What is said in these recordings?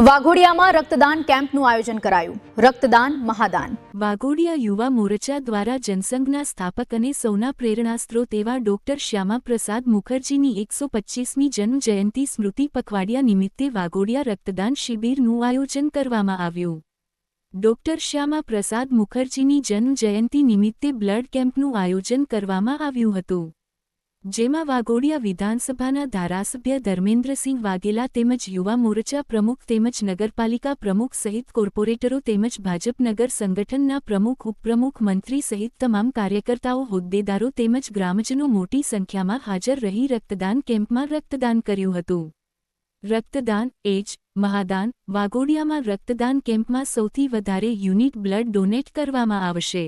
વાઘોડિયામાં રક્તદાન કેમ્પનું આયોજન કરાયું। રક્તદાન મહાદાન। વાઘોડિયા યુવા મોરચા દ્વારા જનસંઘના સ્થાપક અને સૌના પ્રેરણાસ્ત્રોત એવા ડોક્ટર શ્યામા પ્રસાદ મુખર્જીની 125મી જન્મ જયંતિ સ્મૃતિ પખવાડિયા નિમિત્તે વાઘોડિયા રક્તદાન શિબિરનું આયોજન કરવામાં આવ્યું। ડોક્ટર શ્યામા પ્રસાદ મુખર્જીની જન્મ જયંતિ નિમિત્તે બ્લડ કેમ્પનું આયોજન કરવામાં આવ્યું હતું, જેમાં વાઘોડિયા વિધાનસભાના ધારાસભ્ય ધર્મેન્દ્રસિંહ વાઘેલા તેમજ યુવા મોરચા પ્રમુખ તેમજ નગરપાલિકા પ્રમુખ સહિત કોર્પોરેટરો તેમજ ભાજપ નગર સંગઠનના પ્રમુખ ઉપપ્રમુખ મંત્રી સહિત તમામ કાર્યકર્તાઓ હોદ્દેદારો તેમજ ગ્રામજનો મોટી સંખ્યામાં હાજર રહી રક્તદાન કેમ્પમાં રક્તદાન કર્યું હતું। રક્તદાન એ જ મહાદાન। વાઘોડિયામાં રક્તદાન કેમ્પમાં સૌથી વધારે યુનિટ બ્લડ ડોનેટ કરવામાં આવશે।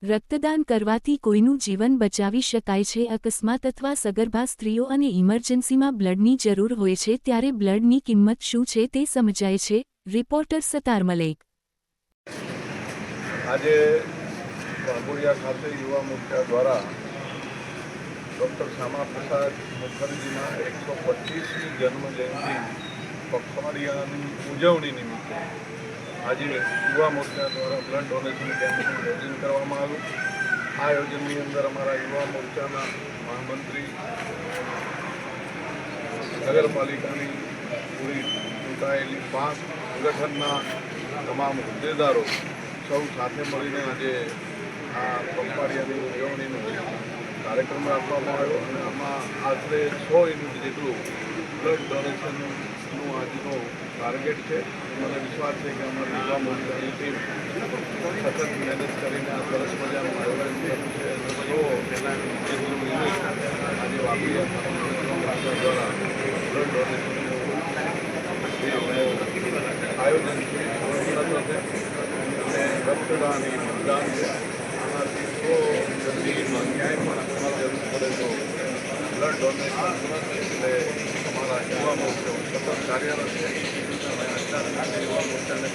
રક્તદાન કરવાથી કોઈનું જીવન બચાવી શકાય છે। અકસ્માત અથવા સગર્ભા સ્ત્રીઓ અને ઇમરજન્સીમાં બ્લડની જરૂર હોય છે ત્યારે બ્લડની કિંમત શું છે તે સમજાય છે। રિપોર્ટર સતાર મલેક। આજે વાઘોડિયા ખાતે યુવા મોરચા દ્વારા ડૉક્ટર શ્યામા પ્રસાદ મુખર્જીના 125મી જન્મ જયંતિ પખવાડિયાની ઉજવણી નિમિત્તે આજે યુવા મોરચા દ્વારા બ્લડ ડોનેશન કેમ્પનું આયોજન કરવામાં આવ્યું। આ આયોજનની અંદર અમારા યુવા મોરચાના મહામંત્રી, નગરપાલિકાની પૂરી ચૂંટાયેલી 5 સંગઠનના તમામ હોદ્દેદારો સૌ સાથે મળીને આજે આ પખવાડિયાની ઉજવણીનો કાર્યક્રમ રાખવામાં આવ્યો અને આમાં આશરે 100 યુનિટ જેટલું બ્લડ ડોનેશનનું આજનો ટાર્ગેટ છે। મને વિશ્વાસ છે કે અમારી યુવા મોરચાની ટીમ સખત મહેનત કરીને આ સરસ મજાનું આયોજન કર્યું છે અને 100 જેટલું યુનિટ આજે વાઘોડિયા દ્વારા બ્લડ ડોનેશનનું આયોજન છે અને રક્તદાન એ મતદાન છે। આનાથી 100 જલ્દીમાં ક્યાંય પણ જરૂર પડે તો બ્લડ ડોનેશન એટલે અમારા યુવા મોરચો સતત કાર્યરત છે અને અત્યારે યુવા મોરચાને